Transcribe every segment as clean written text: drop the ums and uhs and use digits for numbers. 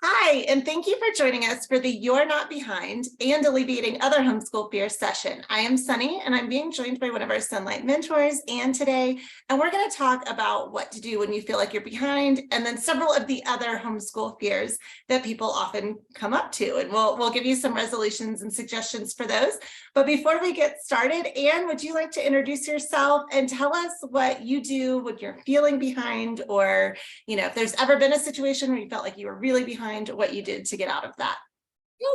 Hi, and thank you for joining us for the You're Not Behind and Alleviating Other Homeschool Fears session. I am Sunny, and I'm being joined by one of our Sonlight mentors, Anne, today, and we're going to talk about what to do when you feel like you're behind, and then several of the other homeschool fears that people often come up to, and we'll give you some resolutions and suggestions for those. But before we get started, Anne, would you like to introduce yourself and tell us what you do when you're feeling behind, or if there's ever been a situation where you felt like you were really behind, what you did to get out of that?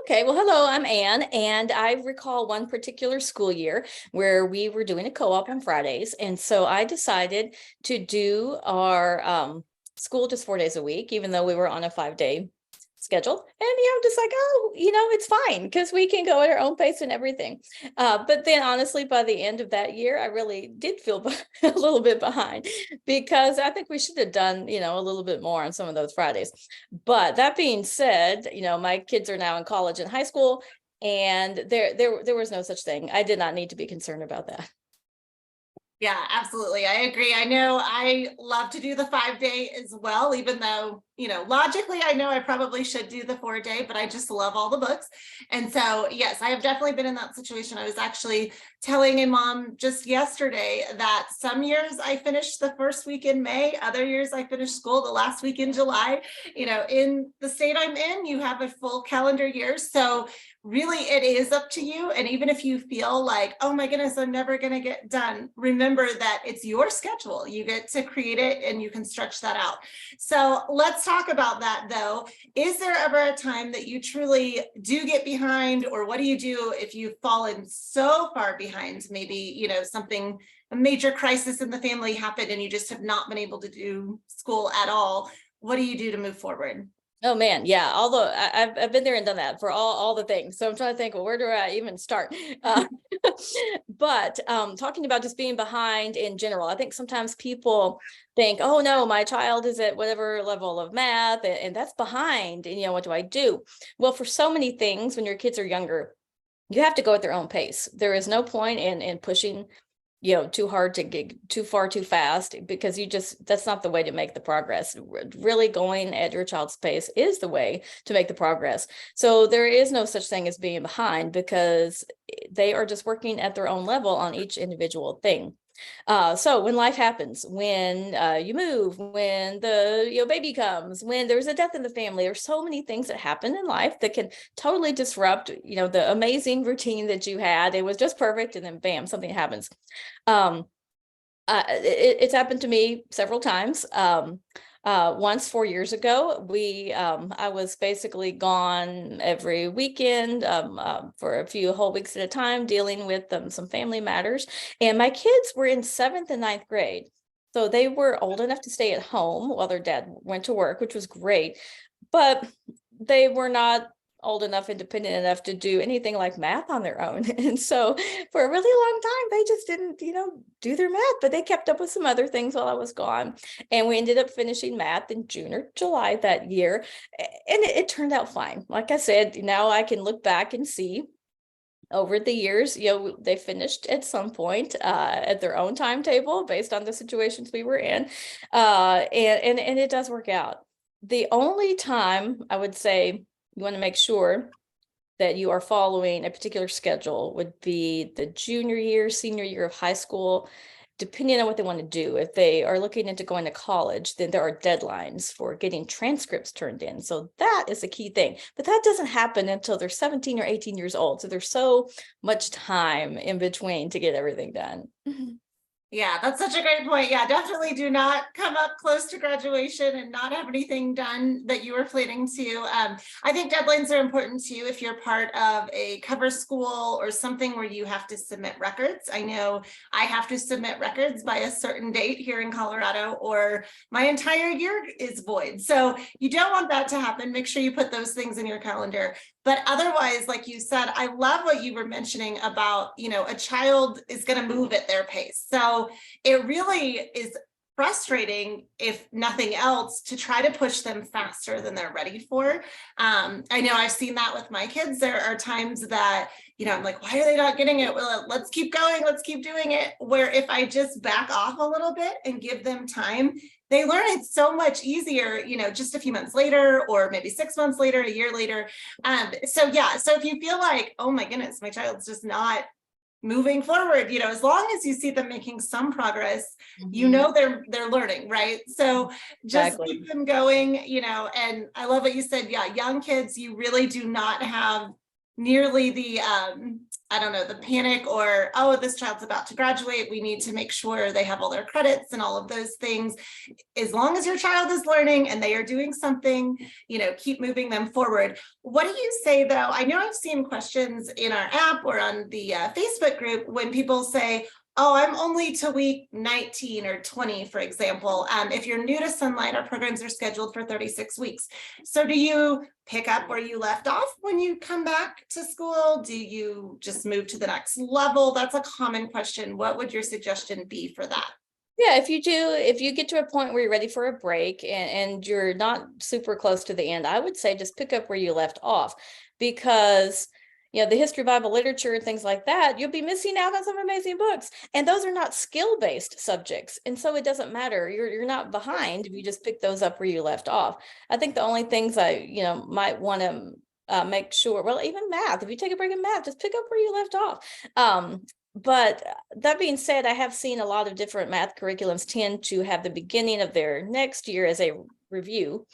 Okay, well, hello, I'm Anne, and I recall one particular school year where we were doing a co-op on Fridays, and so I decided to do our school just 4 days a week, even though we were on a 5-day schedule. And just like, oh, it's fine because we can go at our own pace and everything. But then honestly, by the end of that year, I really did feel a little bit behind, because I think we should have done, a little bit more on some of those Fridays. But that being said, my kids are now in college and high school, and there was no such thing. I did not need to be concerned about that. Yeah, absolutely. I agree. I know I love to do the 5-day as well, even though, logically, I know I probably should do the 4-day, but I just love all the books. And so, yes, I have definitely been in that situation. I was actually telling a mom just yesterday that some years I finished the first week in May, other years I finished school the last week in July. In the state I'm in, you have a full calendar year. So really, it is up to you. And even if you feel like, oh my goodness, I'm never going to get done, remember that it's your schedule. You get to create it and you can stretch that out. So let's talk about that, though. Is there ever a time that you truly do get behind, or what do you do if you've fallen so far behind? Maybe, a major crisis in the family happened and you just have not been able to do school at all. What do you do to move forward? Oh man, yeah. Although I've been there and done that for all the things, so I'm trying to think, well, where do I even start? Uh, but talking about just being behind in general, I think sometimes people think, oh no, my child is at whatever level of math, and that's behind. And what do I do? Well, for so many things, when your kids are younger, you have to go at their own pace. There is no point in pushing too hard to get too far too fast, because that's not the way to make the progress. Really going at your child's pace is the way to make the progress. So there is no such thing as being behind, because they are just working at their own level on each individual thing. So when life happens, when you move, when the baby comes, when there's a death in the family, there's so many things that happen in life that can totally disrupt, the amazing routine that you had. It was just perfect, and then bam, something happens. Um, it's happened to me several times. Once 4 years ago, I was basically gone every weekend for a few whole weeks at a time, dealing with some family matters. And my kids were in 7th and 9th grade. So they were old enough to stay at home while their dad went to work, which was great. But they were not old enough, independent enough to do anything like math on their own. And so for a really long time, they just didn't, do their math, but they kept up with some other things while I was gone. And we ended up finishing math in June or July that year. And it turned out fine. Like I said, now I can look back and see over the years, they finished at some point at their own timetable based on the situations we were in. And it does work out. The only time I would say you want to make sure that you are following a particular schedule would be the junior year, senior year of high school, depending on what they want to do. If they are looking into going to college, then there are deadlines for getting transcripts turned in. So that is a key thing. But that doesn't happen until they're 17 or 18 years old. So there's so much time in between to get everything done. Yeah, that's such a great point. Yeah, definitely do not come up close to graduation and not have anything done that you were planning to. I think deadlines are important too if you're part of a cover school or something where you have to submit records. I know I have to submit records by a certain date here in Colorado, or my entire year is void. So you don't want that to happen. Make sure you put those things in your calendar. But otherwise, like you said, I love what you were mentioning about, a child is going to move at their pace. So it really is frustrating, if nothing else, to try to push them faster than they're ready for. I know I've seen that with my kids. There are times that, I'm like, why are they not getting it? Well, let's keep going. Let's keep doing it. Where if I just back off a little bit and give them time, they learn it so much easier, just a few months later, or maybe 6 months later, a year later. So if you feel like, oh my goodness, my child's just not moving forward, as long as you see them making some progress, they're learning, right? So just Exactly. keep them going, and I love what you said. Yeah, young kids, you really do not have nearly the the panic or, oh, this child's about to graduate, we need to make sure they have all their credits and all of those things. As long as your child is learning and they are doing something, keep moving them forward. What do you say, though? I know I've seen questions in our app or on the Facebook group when people say, oh, I'm only to week 19 or 20, for example. If you're new to Sonlight, our programs are scheduled for 36 weeks. So do you pick up where you left off when you come back to school? Do you just move to the next level? That's a common question. What would your suggestion be for that? Yeah, if you get to a point where you're ready for a break and you're not super close to the end, I would say just pick up where you left off, because the history, Bible, literature, and things like that, you'll be missing out on some amazing books. And those are not skill-based subjects. And so it doesn't matter. You're not behind if you just pick those up where you left off. I think the only things I, might want to make sure, well, even math, if you take a break in math, just pick up where you left off. But that being said, I have seen a lot of different math curriculums tend to have the beginning of their next year as a review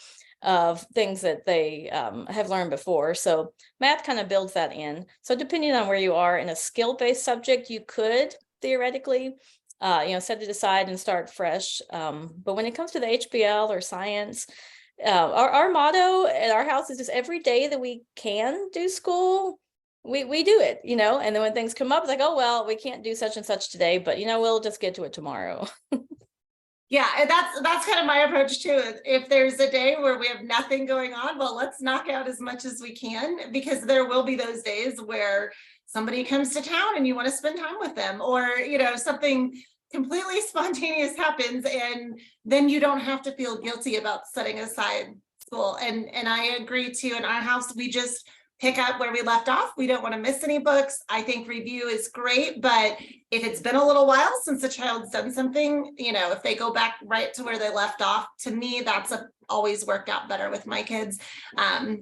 of things that they have learned before. So math kind of builds that in. So depending on where you are in a skill-based subject, you could theoretically, set it aside and start fresh. But when it comes to the HBL or science, our motto at our house is just every day that we can do school, we do it, and then when things come up, it's like, oh, well, we can't do such and such today, but we'll just get to it tomorrow. Yeah, and that's kind of my approach too. If there's a day where we have nothing going on, well, let's knock out as much as we can, because there will be those days where somebody comes to town and you want to spend time with them, or something completely spontaneous happens, and then you don't have to feel guilty about setting aside school. And I agree too. In our house, we just pick up where we left off. We don't want to miss any books. I think review is great, but if it's been a little while since the child's done something, if they go back right to where they left off, to me, that's always worked out better with my kids.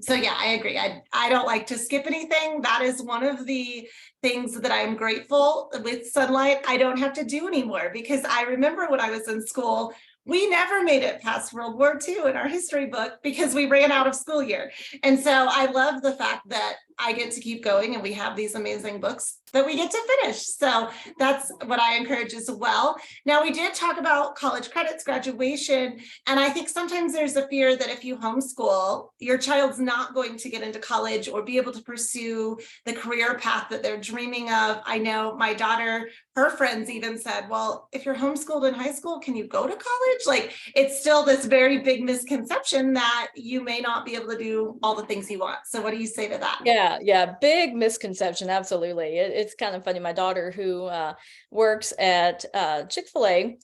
So yeah, I agree. I don't like to skip anything. That is one of the things that I'm grateful with Sonlight I don't have to do anymore, because I remember when I was in school, we never made it past World War II in our history book because we ran out of school year. And so I love the fact that I get to keep going and we have these amazing books that we get to finish. So that's what I encourage as well. Now, we did talk about college credits, graduation, and I think sometimes there's a fear that if you homeschool, your child's not going to get into college or be able to pursue the career path that they're dreaming of. I know my daughter, her friends even said, well, if you're homeschooled in high school, can you go to college? Like, it's still this very big misconception that you may not be able to do all the things you want. So what do you say to that? Yeah, big misconception. Absolutely. It's kind of funny. My daughter, who works at Chick-fil-A,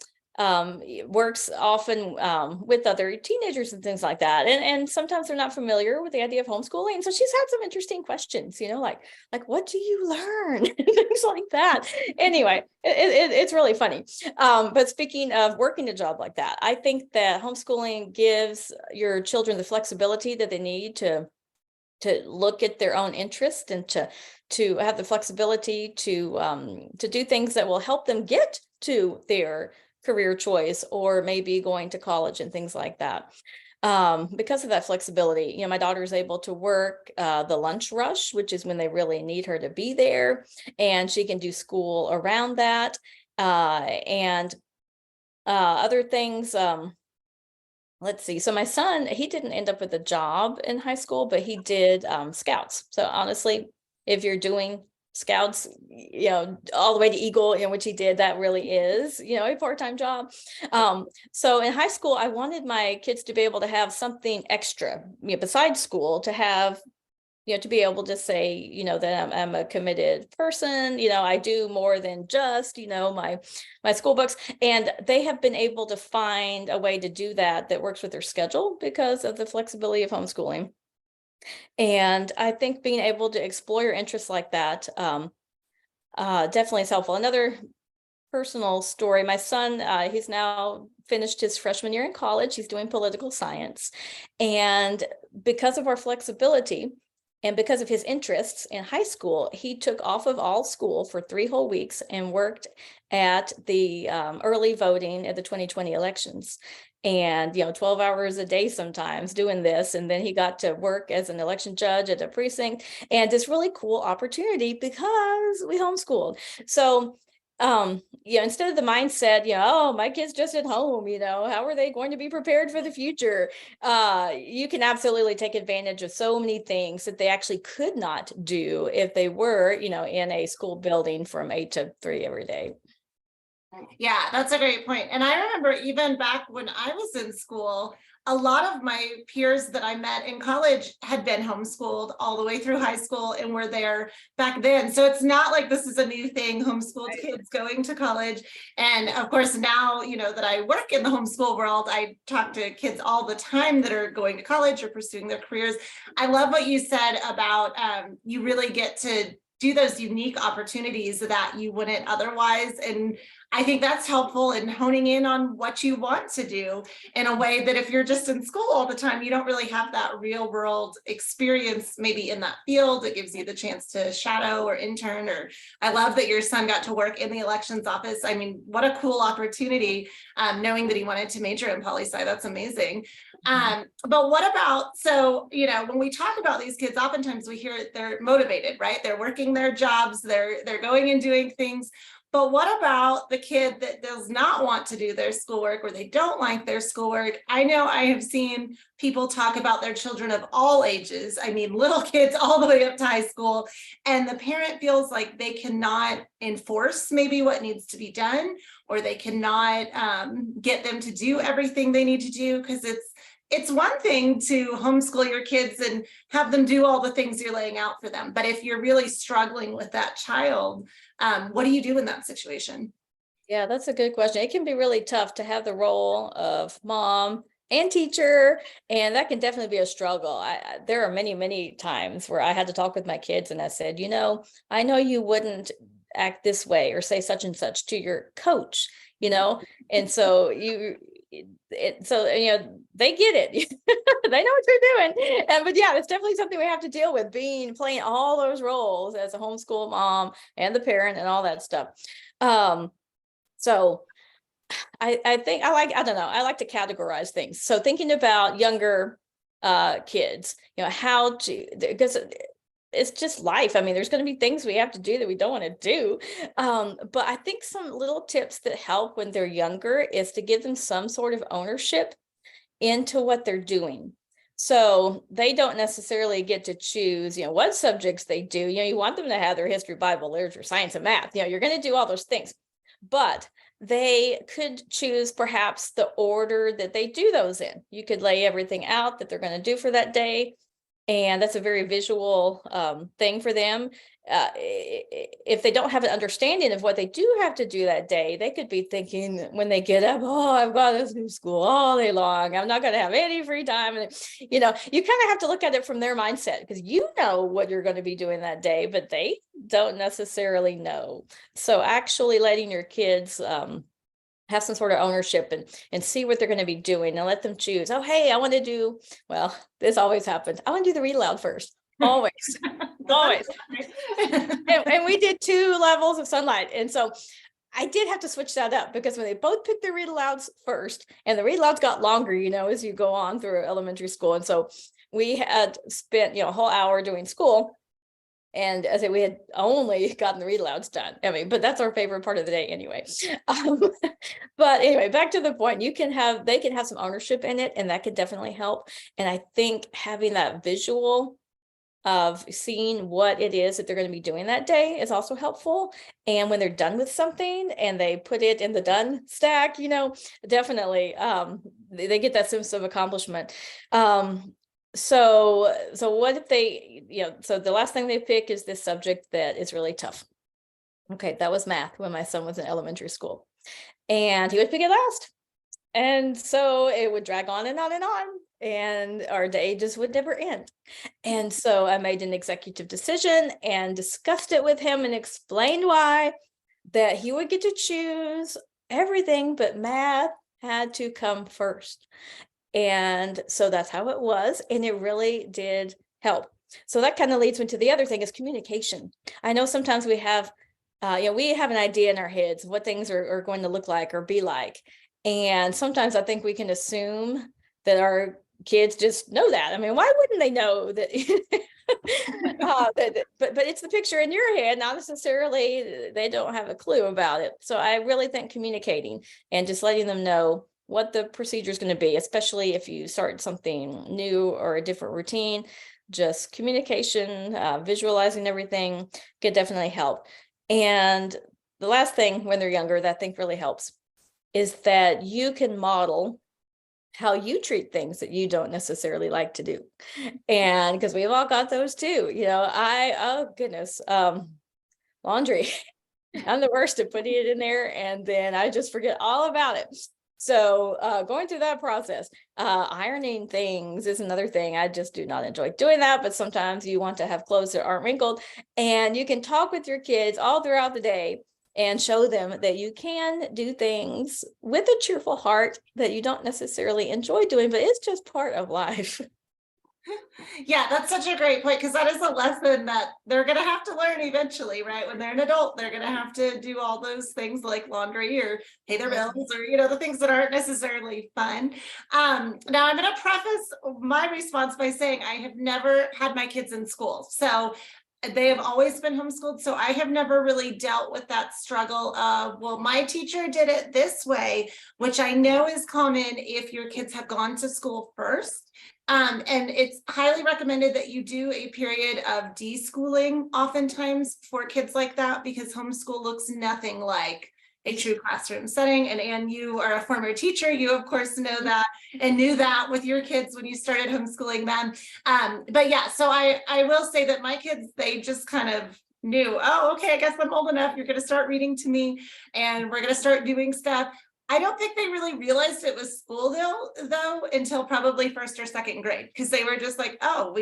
works often with other teenagers and things like that. And sometimes they're not familiar with the idea of homeschooling. So she's had some interesting questions, like what do you learn? Things like that. Anyway, it's really funny. But speaking of working a job like that, I think that homeschooling gives your children the flexibility that they need to look at their own interest and to have the flexibility to do things that will help them get to their career choice, or maybe going to college and things like that. Because of that flexibility, my daughter is able to work the lunch rush, which is when they really need her to be there, and she can do school around that. And other things, let's see. So my son, he didn't end up with a job in high school, but he did scouts. So honestly, if you're doing scouts, all the way to Eagle, which he did, that really is, a part-time job. So in high school, I wanted my kids to be able to have something extra, besides school, to have, to be able to say, that I'm a committed person, I do more than just, my school books. And they have been able to find a way to do that works with their schedule because of the flexibility of homeschooling. And I think being able to explore your interests like that definitely is helpful. Another personal story, my son, he's now finished his freshman year in college. He's doing political science. And because of our flexibility and because of his interests in high school, he took off of all school for 3 whole weeks and worked at the early voting at the 2020 elections. And 12 hours a day sometimes doing this. And then he got to work as an election judge at a precinct, and this really cool opportunity because we homeschooled. So instead of the mindset, oh, my kid's just at home, how are they going to be prepared for the future? You can absolutely take advantage of so many things that they actually could not do if they were, in a school building from 8 to 3 every day. Yeah, that's a great point. And I remember even back when I was in school, a lot of my peers that I met in college had been homeschooled all the way through high school and were there back then. So it's not like this is a new thing, homeschooled kids going to college. And of course, now, that I work in the homeschool world, I talk to kids all the time that are going to college or pursuing their careers. I love what you said about you really get to do those unique opportunities that you wouldn't otherwise. And I think that's helpful in honing in on what you want to do in a way that if you're just in school all the time, you don't really have that real world experience, maybe in that field. It gives you the chance to shadow or intern, or I love that your son got to work in the elections office. I mean, what a cool opportunity, knowing that he wanted to major in poli-sci. That's amazing. But what about, so, when we talk about these kids, oftentimes we hear they're motivated, right? They're working their jobs, they're going and doing things. But what about the kid that does not want to do their schoolwork, or they don't like their schoolwork? I know I have seen people talk about their children of all ages. I mean, little kids all the way up to high school, and the parent feels like they cannot enforce maybe what needs to be done, or they cannot get them to do everything they need to do, because it's one thing to homeschool your kids and have them do all the things you're laying out for them. But if you're really struggling with that child, what do you do in that situation? Yeah, that's a good question. It can be really tough to have the role of mom and teacher, and that can definitely be a struggle. There are many, many times where I had to talk with my kids and I said, I know you wouldn't act this way or say such and such to your coach, and so they get it. They know what they're doing. But yeah, it's definitely something we have to deal with, playing all those roles as a homeschool mom and the parent and all that stuff. So I think I like to categorize things. So thinking about younger kids, because it's just life. I mean, there's going to be things we have to do that we don't want to do. But I think some little tips that help when they're younger is to give them some sort of ownership into what they're doing. So they don't necessarily get to choose, what subjects they do. You want them to have their history, Bible, literature, science, and math. You're going to do all those things, but they could choose perhaps the order that they do those in. You could lay everything out that they're going to do for that day. And that's a very visual thing for them. If they don't have an understanding of what they do have to do that day, they could be thinking when they get up, oh, I've got to do school all day long. I'm not going to have any free time. And, you kind of have to look at it from their mindset, because you know what you're going to be doing that day, but they don't necessarily know. So actually letting your kids have some sort of ownership and see what they're going to be doing and let them choose. Oh, hey, I want to do, well, this always happens. I want to do the read aloud first. Always, always. And we did 2 levels of Sonlight. And so I did have to switch that up, because when they both picked their read alouds first, and the read alouds got longer, as you go on through elementary school. And so we had spent, a whole hour doing school. And as I said, we had only gotten the read alouds done. I mean, but that's our favorite part of the day anyway. But anyway, back to the point, they can have some ownership in it, and that could definitely help. And I think having that visual of seeing what it is that they're going to be doing that day is also helpful. And when they're done with something and they put it in the done stack, definitely they get that sense of accomplishment. So what if they, so the last thing they pick is this subject that is really tough. Okay, that was math when my son was in elementary school, and he would pick it last. And so it would drag on and on and on, and our day just would never end. And so I made an executive decision and discussed it with him and explained why, that he would get to choose everything, but math had to come first. And so that's how it was. And it really did help. So that kind of leads me to the other thing is communication. I know sometimes we have, we have an idea in our heads what things are going to look like or be like. And sometimes I think we can assume that our kids just know that. I mean, why wouldn't they know that? But it's the picture in your head, not necessarily they don't have a clue about it. So I really think communicating and just letting them know what the procedure is going to be, especially if you start something new or a different routine, just communication, visualizing everything could definitely help. And the last thing when they're younger that I think really helps is that you can model how you treat things that you don't necessarily like to do. And because we've all got those too, oh goodness, laundry. I'm the worst at putting it in there and then I just forget all about it. So going through that process, ironing things is another thing. I just do not enjoy doing that, but sometimes you want to have clothes that aren't wrinkled, and you can talk with your kids all throughout the day and show them that you can do things with a cheerful heart that you don't necessarily enjoy doing, but it's just part of life. Yeah, that's such a great point, because that is a lesson that they're going to have to learn eventually, right? When they're an adult, they're going to have to do all those things like laundry or pay their bills or, the things that aren't necessarily fun. Now I'm going to preface my response by saying I have never had my kids in school. So they have always been homeschooled. So I have never really dealt with that struggle of, well, my teacher did it this way, which I know is common if your kids have gone to school first. And it's highly recommended that you do a period of deschooling oftentimes for kids like that, because homeschool looks nothing like a true classroom setting. And you are a former teacher, you of course know that and knew that with your kids when you started homeschooling them. But yeah, so I will say that my kids, they just kind of knew, oh, okay, I guess I'm old enough. You're going to start reading to me and we're going to start doing stuff. I don't think they really realized it was school though, until probably first or second grade, because they were just like, oh,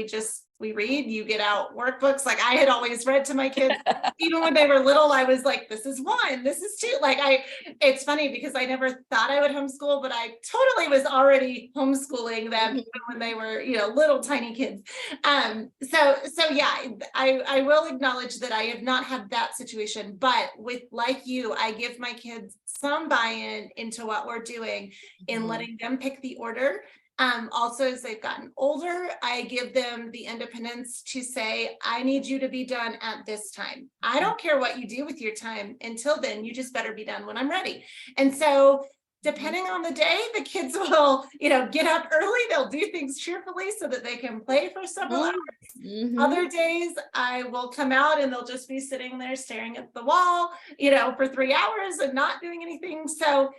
we read, you get out workbooks. Like I had always read to my kids, even when they were little, I was like, this is 1, this is 2. Like it's funny because I never thought I would homeschool, but I totally was already homeschooling them when they were, little tiny kids. So yeah, I will acknowledge that I have not had that situation, but like you, I give my kids some buy-in into what we're doing in letting them pick the order. Also, as they've gotten older, I give them the independence to say, I need you to be done at this time. I don't care what you do with your time until then, you just better be done when I'm ready. And so depending on the day, the kids will, get up early. They'll do things cheerfully so that they can play for several hours. Other days I will come out and they'll just be sitting there staring at the wall, for 3 hours and not doing anything. So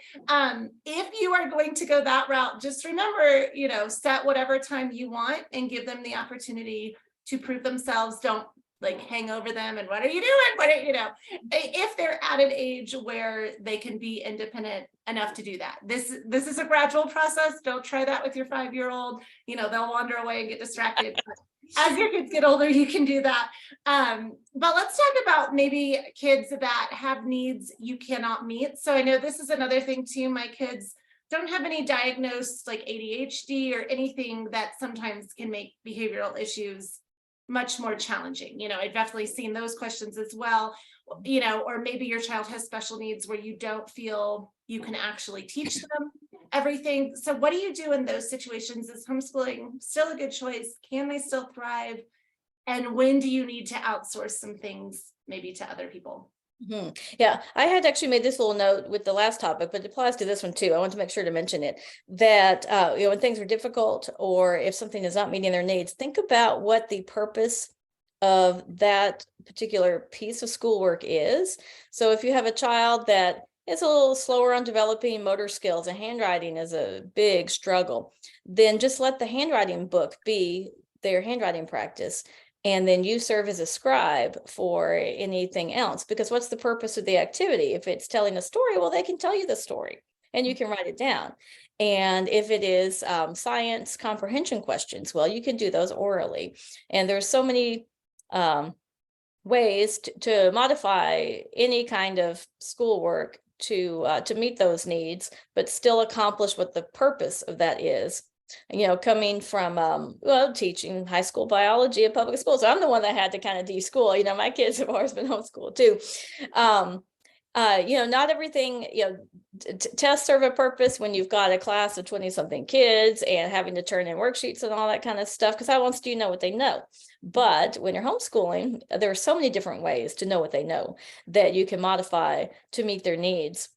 if you are going to go that route, just remember, set whatever time you want and give them the opportunity to prove themselves. Don't like hang over them and what are you doing? If they're at an age where they can be independent enough to do that. This is a gradual process. Don't try that with your 5-year-old. They'll wander away and get distracted. As your kids get older, you can do that. But let's talk about maybe kids that have needs you cannot meet. So I know this is another thing too. My kids don't have any diagnosed like ADHD or anything that sometimes can make behavioral issues much more challenging. I've definitely seen those questions as well, or maybe your child has special needs where you don't feel you can actually teach them everything. So what do you do in those situations? Is homeschooling still a good choice? Can they still thrive? And when do you need to outsource some things maybe to other people? Yeah, I had actually made this little note with the last topic, but it applies to this one too. I want to make sure to mention it, that when things are difficult or if something is not meeting their needs, think about what the purpose of that particular piece of schoolwork is. So if you have a child that is a little slower on developing motor skills and handwriting is a big struggle, then just let the handwriting book be their handwriting practice. And then you serve as a scribe for anything else, because what's the purpose of the activity? If it's telling a story, well, they can tell you the story and you can write it down. And if it is science comprehension questions, well, you can do those orally. And there's so many ways to modify any kind of schoolwork to meet those needs, but still accomplish what the purpose of that is. Coming from well, teaching high school biology at public school, so I'm the one that had to kind of de-school. My kids have always been homeschooled too. Not everything, tests serve a purpose when you've got a class of 20 something kids and having to turn in worksheets and all that kind of stuff, because how else do you know what they know? But when you're homeschooling, there are so many different ways to know what they know that you can modify to meet their needs.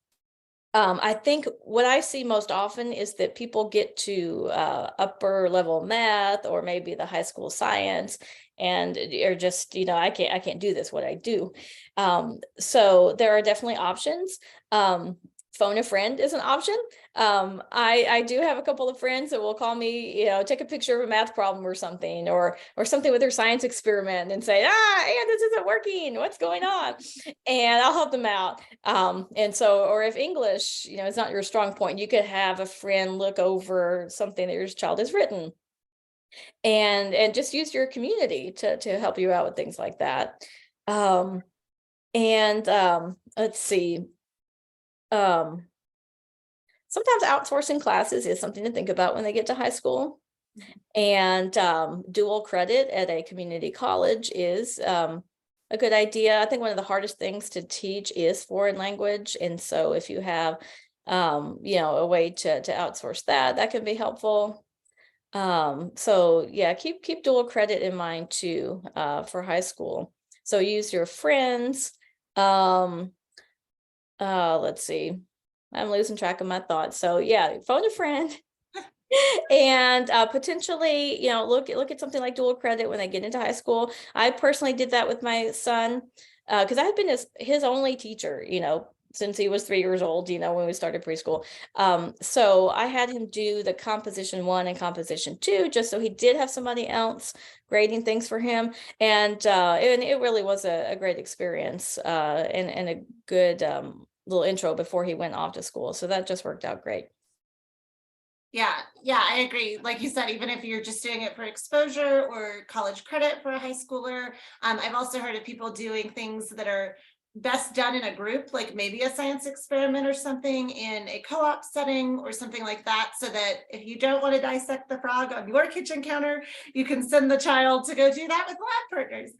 I think what I see most often is that people get to upper level math or maybe the high school science and are just, I can't do this, what I do. So there are definitely options. Phone a friend is an option. I do have a couple of friends that will call me, take a picture of a math problem or something, or something with their science experiment and say, and this isn't working, what's going on? And I'll help them out. And so, or if English, is not your strong point, you could have a friend look over something that your child has written and just use your community to help you out with things like that. Let's see. Sometimes outsourcing classes is something to think about when they get to high school. And dual credit at a community college is a good idea. I think one of the hardest things to teach is foreign language. And so if you have, a way to outsource that can be helpful. So yeah, keep dual credit in mind too, for high school. So use your friends. Let's see. I'm losing track of my thoughts. So yeah, phone a friend and potentially, look at something like dual credit when they get into high school. I personally did that with my son because I had been his only teacher, since he was 3 years old, when we started preschool. So I had him do the composition 1 and composition 2, just so he did have somebody else grading things for him. And it really was a great experience and a good little intro before he went off to school. So that just worked out great. Yeah, I agree. Like you said, even if you're just doing it for exposure or college credit for a high schooler, I've also heard of people doing things that are best done in a group, like maybe a science experiment or something in a co-op setting or something like that, so that if you don't want to dissect the frog on your kitchen counter, you can send the child to go do that with lab partners.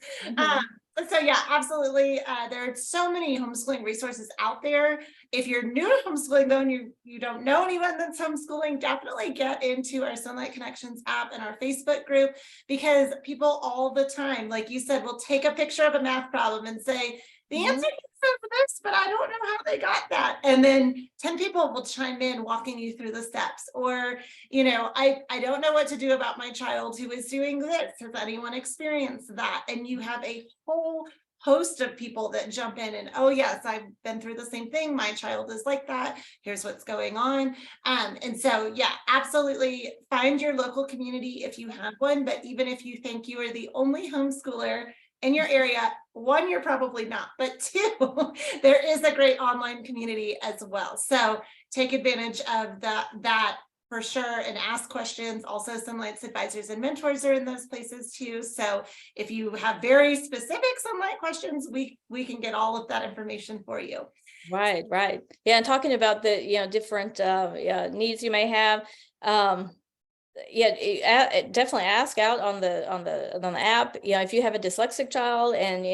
So yeah, absolutely. There are so many homeschooling resources out there. If you're new to homeschooling though, and you don't know anyone that's homeschooling, definitely get into our Sonlight Connections app and our Facebook group, because people all the time, like you said, will take a picture of a math problem and say, the answer says this, but I don't know how they got that. And then 10 people will chime in walking you through the steps. Or, I don't know what to do about my child who is doing this. Has anyone experienced that? And you have a whole host of people that jump in and, oh yes, I've been through the same thing. My child is like that. Here's what's going on. And so, yeah, absolutely find your local community if you have one. But even if you think you are the only homeschooler in your area, 1, you're probably not, but 2, there is a great online community as well. So take advantage of that for sure and ask questions. Also, Sonlight's advisors and mentors are in those places too. So if you have very specific Sonlight questions, we can get all of that information for you. Right. Yeah, and talking about the different needs you may have. Definitely ask out on the app. If you have a dyslexic child and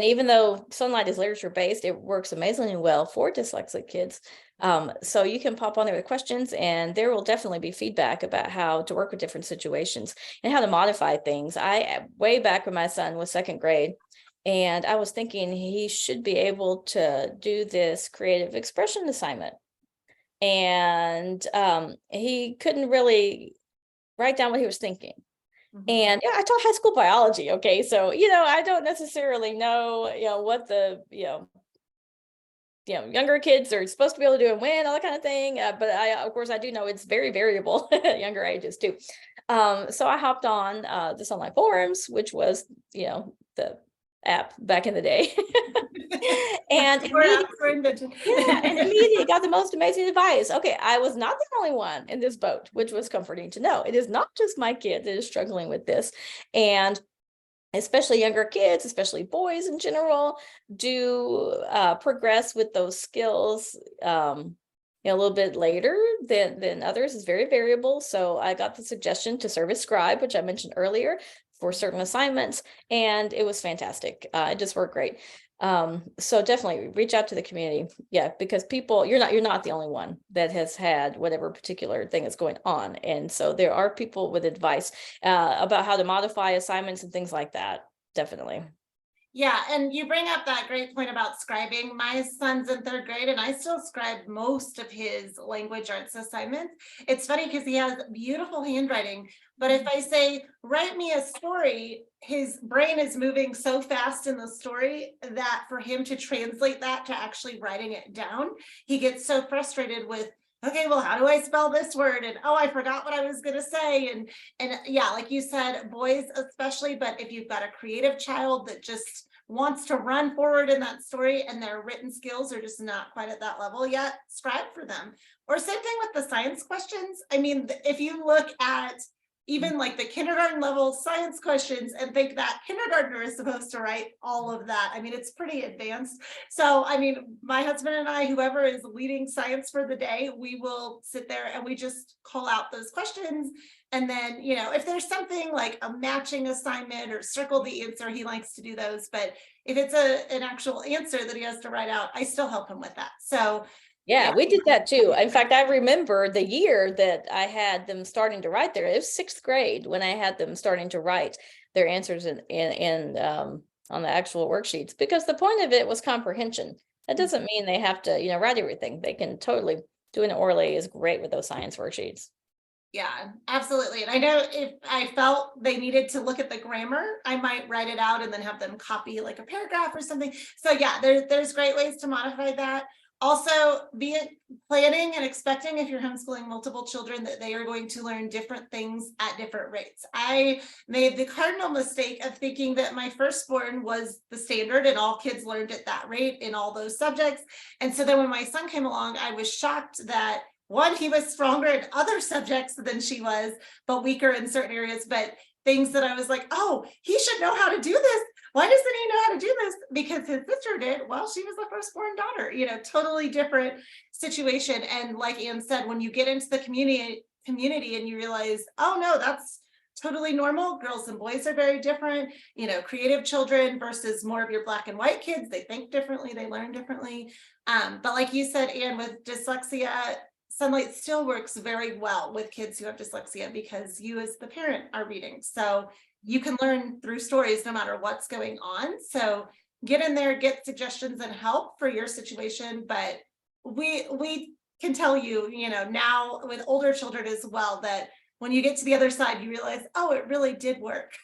even though Sonlight is literature based, it works amazingly well for dyslexic kids. So you can pop on there with questions, and there will definitely be feedback about how to work with different situations and how to modify things. Way back when my son was 2nd grade, and I was thinking he should be able to do this creative expression assignment. And he couldn't really write down what he was thinking. And I taught high school biology. Okay. So, I don't necessarily know, what the, younger kids are supposed to be able to do and win, all that kind of thing. But of course, I do know it's very variable at younger ages too. So I hopped on the Sonlight forums, which was, the app back in the day. And immediately got the most amazing advice. Okay, I was not the only one in this boat, which was comforting to know. It is not just my kid that is struggling with this. And especially younger kids, especially boys in general, do progress with those skills a little bit later than others. Is very variable. So I got the suggestion to serve as scribe, which I mentioned earlier, for certain assignments, and it was fantastic. It just worked great. So definitely reach out to the community. Yeah, because people, you're not the only one that has had whatever particular thing is going on. And so there are people with advice about how to modify assignments and things like that. Definitely. Yeah, and you bring up that great point about scribing. My son's in 3rd grade and I still scribe most of his language arts assignments. It's funny because he has beautiful handwriting, but if I say, write me a story, his brain is moving so fast in the story that for him to translate that to actually writing it down, he gets so frustrated with, okay, well, how do I spell this word? And oh, I forgot what I was going to say. And yeah, like you said, boys especially, but if you've got a creative child that just wants to run forward in that story and their written skills are just not quite at that level yet, scribe for them. Or same thing with the science questions. I mean, if you look at even like the kindergarten level science questions and think that kindergartner is supposed to write all of that. I mean, it's pretty advanced. So, I mean, my husband and I, whoever is leading science for the day, we will sit there and we just call out those questions. And then, if there's something like a matching assignment or circle the answer, he likes to do those. But if it's an actual answer that he has to write out, I still help him with that. So yeah, we did that too. In fact, I remember the year that I had them starting to write there. It was 6th grade when I had them starting to write their answers in on the actual worksheets, because the point of it was comprehension. That doesn't mean they have to, write everything. They can totally do it orally is great with those science worksheets. Yeah, absolutely. And I know if I felt they needed to look at the grammar, I might write it out and then have them copy like a paragraph or something. So yeah, there's great ways to modify that. Also, be planning and expecting, if you're homeschooling multiple children, that they are going to learn different things at different rates. I made the cardinal mistake of thinking that my firstborn was the standard and all kids learned at that rate in all those subjects. And so then when my son came along, I was shocked that one, he was stronger in other subjects than she was, but weaker in certain areas. But things that I was like, oh, he should know how to do this. Why doesn't he know how to do this? Because his sister did. Well, she was the firstborn daughter, totally different situation. And like Anne said, when you get into the community and you realize, oh no, that's totally normal. Girls and boys are very different, creative children versus more of your black and white kids. They think differently, they learn differently. But like you said, Anne, with dyslexia, Sonlight still works very well with kids who have dyslexia because you as the parent are reading. So you can learn through stories no matter what's going on. So get in there, get suggestions and help for your situation. But we can tell you, now with older children as well, that when you get to the other side, you realize, oh, it really did work.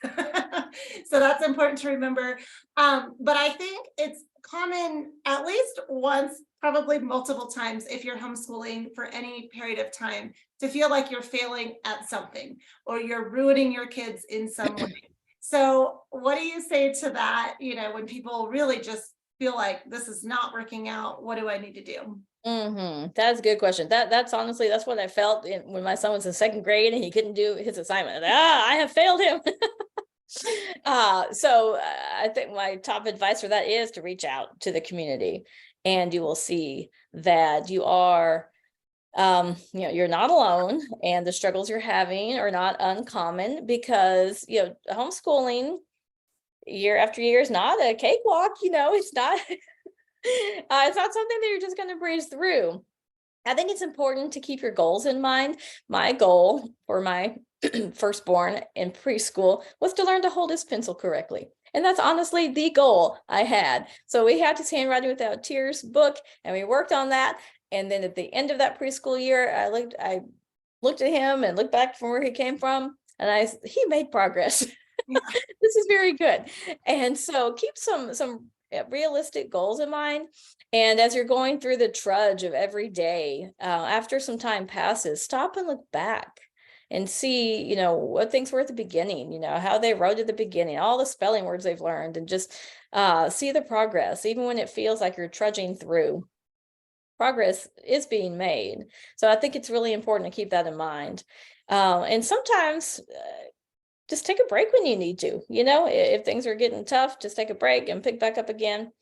So that's important to remember. But I think it's common at least once, probably multiple times, if you're homeschooling for any period of time, to feel like you're failing at something or you're ruining your kids in some way. So what do you say to that? When people really just feel like this is not working out, what do I need to do? That's a good question. That's honestly, that's what I felt when my son was in 2nd grade and he couldn't do his assignment. I have failed him. So I think my top advice for that is to reach out to the community, and you will see that you are, you're not alone, and the struggles you're having are not uncommon, because, homeschooling year after year is not a cakewalk. It's not, it's not something that you're just going to breeze through. I think it's important to keep your goals in mind. My goal for my firstborn in preschool was to learn to hold his pencil correctly. And that's honestly the goal I had. So we had his Handwriting Without Tears book, and we worked on that. And then at the end of that preschool year, I looked at him and looked back from where he came from, and he made progress. Yeah. This is very good. And so keep some realistic goals in mind. And as you're going through the trudge of every day, after some time passes, stop and look back and see, what things were at the beginning, how they wrote at the beginning, all the spelling words they've learned, and just see the progress, even when it feels like you're trudging through. Progress is being made. So I think it's really important to keep that in mind. And sometimes just take a break when you need to, if things are getting tough, just take a break and pick back up again.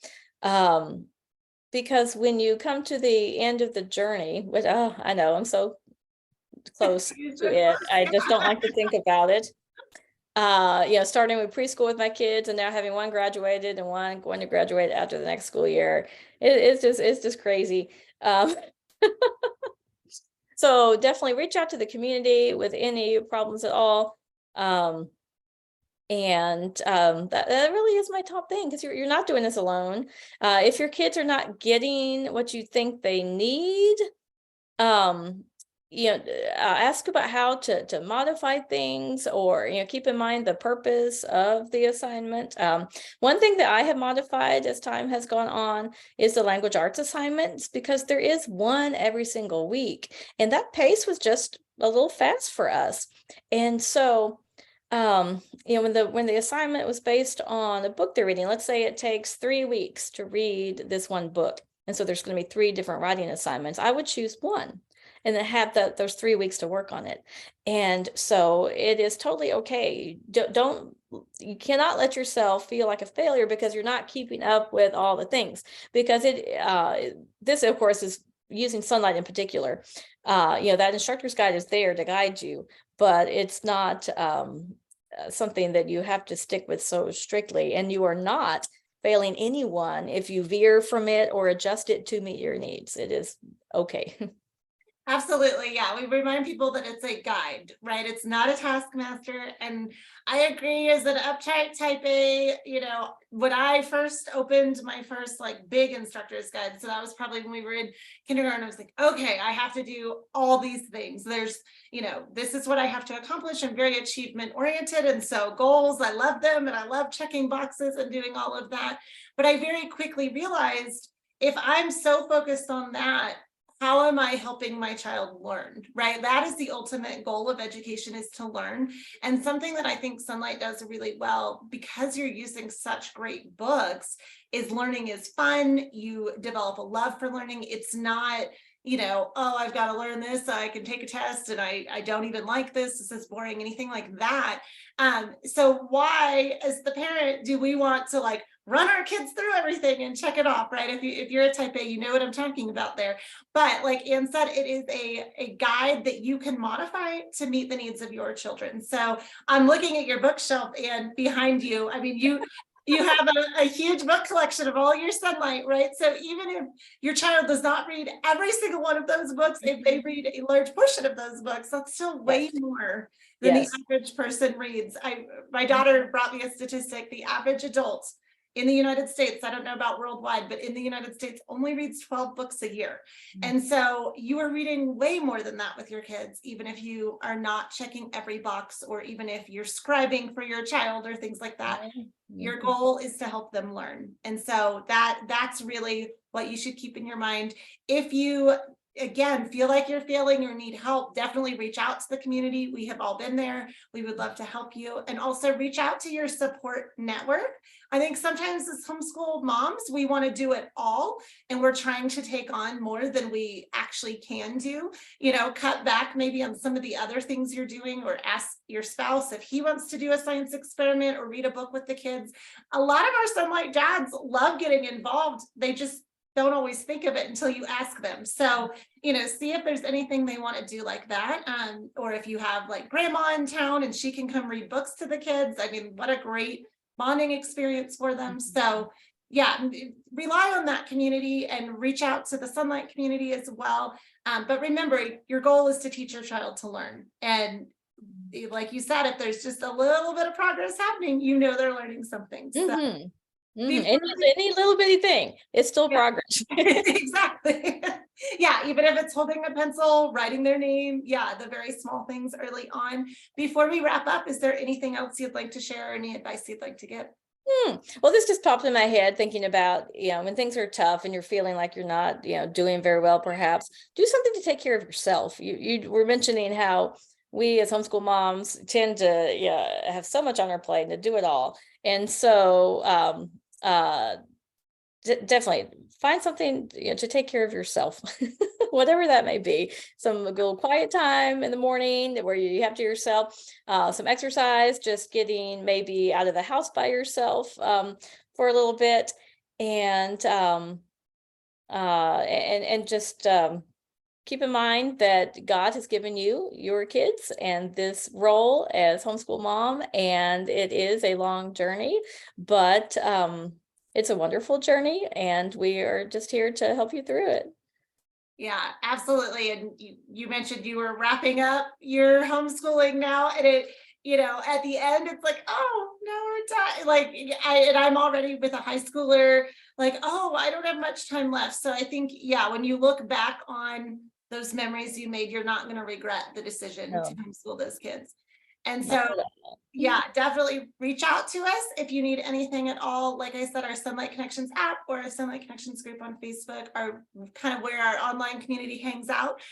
Because when you come to the end of the journey, which, I know I'm so close to it, I just don't like to think about it. Starting with preschool with my kids and now having one graduated and one going to graduate after the next school year. It's just crazy. So definitely reach out to the community with any problems at all. That really is my top thing, because you're not doing this alone. If your kids are not getting what you think they need, ask about how to modify things, or keep in mind the purpose of the assignment. One thing that I have modified as time has gone on is the language arts assignments, because there is one every single week, and that pace was just a little fast for us. And so when the assignment was based on a book they're reading, let's say it takes 3 weeks to read this one book, and so there's going to be 3 different writing assignments, I would choose one and then have those 3 weeks to work on it. And so it is totally okay. You cannot let yourself feel like a failure because you're not keeping up with all the things, because this of course is using Sonlight in particular. That instructor's guide is there to guide you, but it's not something that you have to stick with so strictly, and you are not failing anyone if you veer from it or adjust it to meet your needs. It is okay. Absolutely. Yeah. We remind people that it's a guide, right? It's not a taskmaster. And I agree, as an uptight type A, when I first opened my first big instructor's guide, so that was probably when we were in kindergarten, I was like, okay, I have to do all these things. There's, this is what I have to accomplish. I'm very achievement oriented. And so goals, I love them, and I love checking boxes and doing all of that. But I very quickly realized, if I'm so focused on that, how am I helping my child learn, right? That is the ultimate goal of education, is to learn. And something that I think Sonlight does really well, because you're using such great books, is learning is fun. You develop a love for learning. It's not, oh, I've got to learn this, I can take a test, and I don't even like this is boring, anything like that. So why, as the parent, do we want to run our kids through everything and check it off, right? If you're a type A, you know what I'm talking about there. But like Anne said, it is a guide that you can modify to meet the needs of your children. So I'm looking at your bookshelf, and behind you, I mean, you have a huge book collection of all your Sonlight, right? So even if your child does not read every single one of those books, if they read a large portion of those books, that's still way more than the average person reads. My daughter brought me a statistic. The average adult in the United States, I don't know about worldwide, but in the United States, only reads 12 books a year. And so you are reading way more than that with your kids, even if you are not checking every box, or even if you're scribing for your child or things like that. Your goal is to help them learn. And so that's really what you should keep in your mind. If you, again, feel like you're failing or need help, definitely reach out to the community. We have all been there. We would love to help you. And also reach out to your support network. I think sometimes as homeschool moms, we want to do it all, and we're trying to take on more than we actually can do. Cut back maybe on some of the other things you're doing, or ask your spouse if he wants to do a science experiment or read a book with the kids. A lot of our Sonlight dads love getting involved. They just don't always think of it until you ask them. So, see if there's anything they want to do like that. Or if you have grandma in town and she can come read books to the kids. I mean, what a great bonding experience for them. So yeah, rely on that community and reach out to the Sonlight community as well. But remember, your goal is to teach your child to learn. And like you said, if there's just a little bit of progress happening, they're learning something. So. Any little bitty thing, it's still progress. Exactly. Yeah, even if it's holding a pencil, writing their name, the very small things early on. Before we wrap up, is there anything else you'd like to share, or any advice you'd like to give? Well, this just popped in my head thinking about, when things are tough and you're feeling like you're not, doing very well, perhaps do something to take care of yourself. You were mentioning how we as homeschool moms tend to, yeah, have so much on our plate and to do it all. And so, definitely find something, to take care of yourself, whatever that may be. Some little quiet time in the morning where you have to yourself, some exercise, just getting maybe out of the house by yourself for a little bit, and just keep in mind that God has given you your kids and this role as homeschool mom, and it is a long journey, but it's a wonderful journey, and we are just here to help you through it. Yeah, absolutely. And you mentioned you were wrapping up your homeschooling now, and at the end, it's like, oh, no, we're done. I'm already with a high schooler, like, oh, I don't have much time left. So I think, yeah, when you look back on those memories you made, you're not going to regret the decision to No, homeschool those kids. And not so, at all. yeah, definitely reach out to us if you need anything at all. Like I said, our Sunlight Connections app or a Sunlight Connections group on Facebook are kind of where our online community hangs out.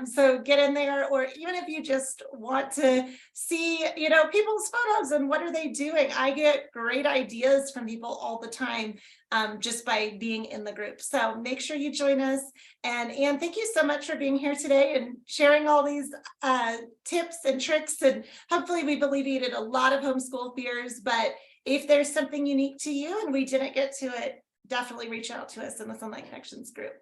So get in there, or even if you just want to see, people's photos and what are they doing. I get great ideas from people all the time, just by being in the group. So make sure you join us. And Anne, thank you so much for being here today and sharing all these tips and tricks. And hopefully we've alleviated a lot of homeschool fears. But if there's something unique to you and we didn't get to it, definitely reach out to us in the Sunlight Connections group.